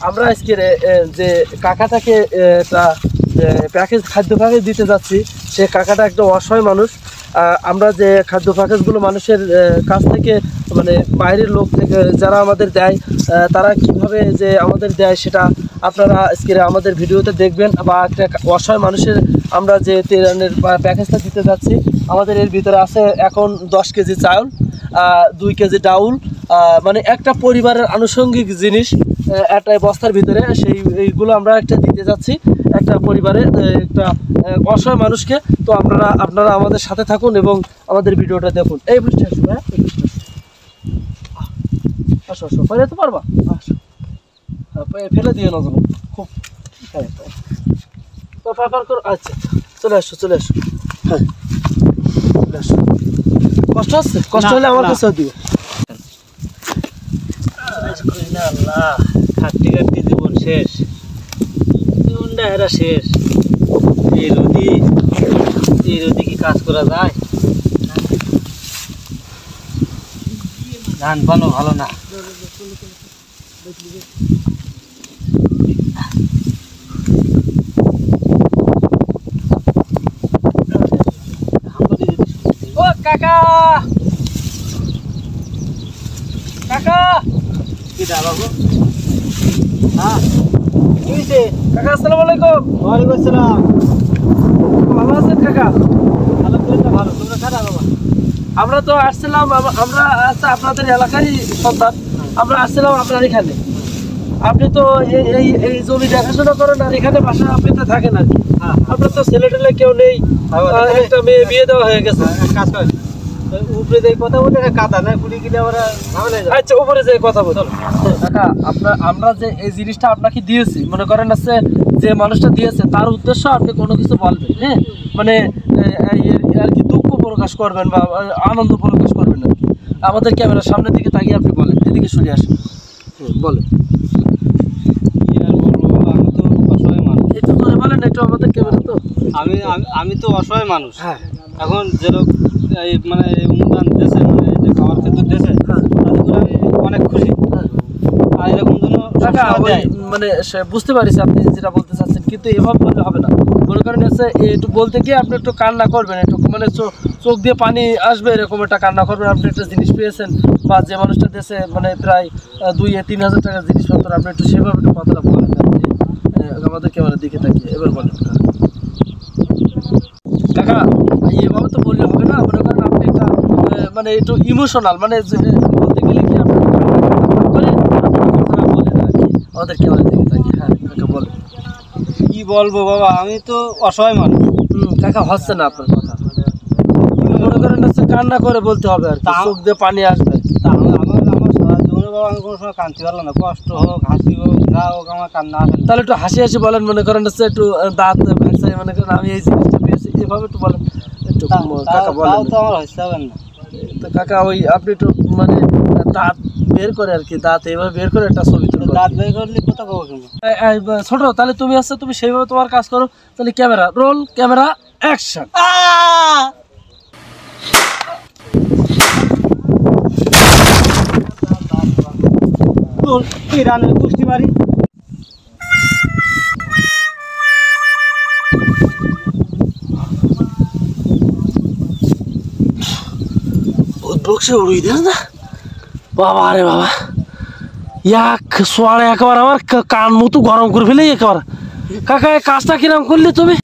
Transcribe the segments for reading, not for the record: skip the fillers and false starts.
আমরা আজকে যে কাকাটাকে একটা প্যাকেজ খাদ্য প্যাকেজ দিতে যাচ্ছি। সে কাকাটা একটা অসহায় মানুষ। আমরা যে খাদ্য প্যাকেজগুলো মানুষের কাছ থেকে মানে বাইরের লোক থেকে যারা আমাদের দেয় তারা কিভাবে যে আমাদের দেয় সেটা আপনারা আজকে আমাদের ভিডিওতে দেখবেন। বা একটা অসহায় মানুষের আমরা যে তেলের প্যাকেজটা দিতে যাচ্ছি, আমাদের এর ভিতরে আছে এখন 10 কেজি চাউল, 2 কেজি ডাউল, মানে একটা পরিবারের আনুষঙ্গিক জিনিস একটা বস্তার ভিতরে এইগুলো আমরা একটা দিতে যাচ্ছি একটা পরিবারে একটা অসহায় মানুষকে। তো আপনারা আমাদের সাথে থাকুন এবং আমাদের ভিডিওটা দেখুন। এই বৃষ্টি আসো, হ্যাঁ আসো আসো, ফেলে তো পারবা, আসো ফেলে দিয়ে না যেন খুব আচ্ছা চলে আসো চলে আসো, হ্যাঁ চলে আসো। কষ্ট হচ্ছে? কষ্ট হলে আমার কাছে দিও। আল্লাহ, খাটতে খাটতে জীবন শেষ, জীবনটা এরা শেষ। এই রোদি কি কাজ করা যায়? ধান পানও ভালো না। ও কাকা কাকা, কি দা বাবু? হ্যাঁ কি হয়েছে? কাকা আসসালামু আলাইকুম। ওয়ালাইকুম আসসালাম। ভালো আছেন কাকা? আলহামদুলিল্লাহ ভালো। তোমরা কারা বাবা? আমরা তো আসছিলাম, আমরা আপনাদের এলাকারই সন্তান। আমরা আসছিলাম আপনার এখানে। আপনি তো এই জমি দেখাশোনা করেন আর এখানে বাসা আপনি তো থাকেন আর কি। আপনার তো ছেলে টেলে কেউ নেই, একটা মেয়ে বিয়ে দেওয়া হয়ে গেছে। কাজ করে উপরে যে কথা বলে কাদা না কুড়ি কিনে আমরা ঝামেলা। আচ্ছা উপরে যে কথা বলো কাকা। আমরা যে এই জিনিসটা আপনাকে দিয়েছি, মনে করেন আছে যে মানুষটা দিয়েছে তার উদ্দেশ্য আপনি কোনো কিছু বলবেন, হ্যাঁ মানে আর কি দুঃখ প্রকাশ করবেন বা আনন্দ প্রকাশ করবেন আর কি। আমাদের ক্যামেরার সামনের দিকে তাকিয়ে আপনি বলেন, এদিকে সরে আসেন, বলেন। আমি তো অসহায় মানুষ। একটু করে বলেন, একটু আমাদের ক্যামেরা তো। আমি তো অসহায় মানুষ। হ্যাঁ এখন যেরকম এই মানে অনুদান দেশে, মানে যে খাবার ক্ষেত্রে দেশে, তাতে করে আমি অনেক খুশি। আর এরকম জন্য মানে বুঝতে পারিস আপনি যেটা বলতে চাচ্ছেন, কিন্তু এভাবে বললে হবে না। মনে করেন এসে একটু বলতে গিয়ে আপনি একটু কান্না করবেন, একটু মানে চোখ দিয়ে পানি আসবে এরকম একটা কান্না করবেন। আপনি একটা জিনিস পেয়েছেন বা যে মানুষটা দেশে মানে প্রায় 2-3 হাজার টাকার জিনিসপত্র, আপনি একটু সেভাবে একটু কথাটা বলেন আমাদের ক্যামেরার দিকে তাকিয়ে। এবার বলেন কাকা, এভাবে তো বললে হবে না। মনে করেন আপনি একটা মানে একটু ইমোশনাল, মানে বলতে গেলে কি আপনি বলেন আর কি আমাদের ক্যামেরার দিকে তাকিয়ে। হ্যাঁ কাকা বলেন। কি বলবো বাবা, আমি তো অসহায় মানুষ। কাকা হচ্ছে না আপনার কথা। মনে করেন হচ্ছে কান্না করে বলতে হবে আর কি, চোখ দিয়ে পানি আসবে। আমার সারা জীবনে বাবা আমি কোনো সময় কাঁদতে পারলাম না। কষ্ট হোক হাসি হোক যা হোক, আমার কান্না আসে না। তাহলে একটু হাসি হাসি বলেন। মনে করেন হচ্ছে একটু দাঁত ভাঙছে, মনে করেন আমি এই জিনিসটা পেয়েছি, এভাবে একটু বলেন একটু কাকা বলেন। তো আমার হচ্ছে হবে না তো কাকা ওই আপনি একটু মানে দাঁত বের করে আর কি, দাঁত এইভাবে বের করে একটা ছবি তুলবেন। দাঁত বের করলে কোথা কবো কিন্তু ছোট, তাহলে তুমি আসছে, তুমি সেইভাবে তোমার কাজ করো। তাহলে ক্যামেরা রোল, ক্যামেরা অ্যাকশন। রানের পুষ্টি বাড়ি বক্সে উড়িয়ে দেন না বাবা রে বাবা। এক সোয়ারে একেবারে আমার কান মতো গরম করে ফেলে একেবারে। কাকা এই কাজটা কিরম করলে তুমি?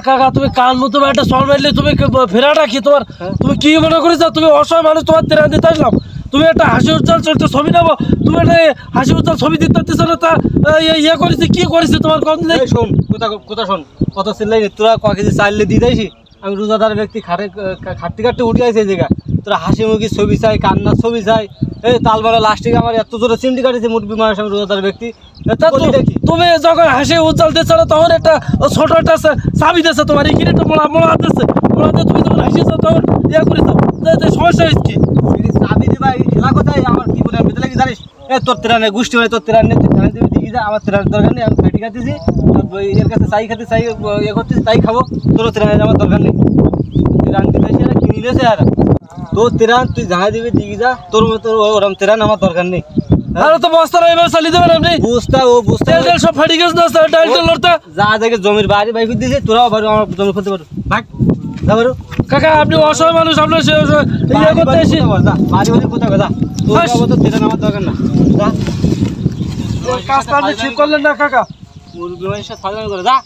কাকা তুমি কান মতো একটা সল মারলে তুমি ফেরাটা কি তোমার? তুমি কি মনে করেছ তুমি অসহায় মানুষ, তোমার তেরা দিতে আসলাম? তুমি একটা হাসি উজ্জ্বল চলছে ছবি নেবো, তুমি একটা হাসি উজ্জ্বল ছবি দিতে না তা ইয়ে করেছি কি করেছি তোমার কম নেই? শোন কোথা শোন, কত চিল্লাই তোরা ক কেজি চাইলে দিয়ে দিয়েছি। আমি রোজাদার ব্যক্তি, খাটতে খাটতে উঠে আসে এই জায়গা। তোরা হাসি মুখি ছবি চাই, কান্নার ছবি চাই। এই তালবেলা লাস্টিক আমার এত জোরে চিমটি কাটিছে মুরব্বী মানুষ, আমি রোজাদার ব্যক্তি। তুমি যখন হাসি উজ্জ্বল দিচ্ছ না তখন একটা ছোট একটা চাবি দিচ্ছে তোমার, এই একটা মোড়া দিচ্ছে, মোড়া দিয়ে তুমি যখন হাসিছ তখন ইয়ে করেছ, সমস্যা হয়েছে কি? চাবি দিবা খেলা কোথায় আমার কি বলে বেঁধে লাগি জানিস? তোর তেরানে গোষ্ঠী হয়, তোর তেরানে দিবি দিবি যা, আমার তেরানের দরকার নেই। আমি পেটি খাতেছি, এর কাছে চাই খাতে চাই ইয়ে করতেছি, তাই খাবো। তোর তেরানে আমার দরকার নেই। রান দিতে কিনে নিয়েছে আর তোর তেরান তুই জানাই দিবি দিকে যা, তোর মতো ওরম তেরান আমার দরকার নেই। আরে তো বস্তাটা এবার চালিয়ে দেবেন আপনি, বুঝতা ও বুঝতে তেল তেল সব ফাটি গেছে না স্যার, ডাল তেল লড়তে। যা দেখে জমির বাড়ি বাইক দিয়েছে, তোরাও বাড়ি আমার জমি করতে পারো, ভাগ যা বারো। কাকা আপনি অসহায় মানুষ, আপনার ইয়ে করতে এসে বাড়ি বাড়ি কোথাও যা, তোর হাস। বাবা তো তেরান আমার দরকার না, যা। কাজটা আপনি ঠিক করলেন না কাকা। মুরগি মানুষের সাথে করে যা।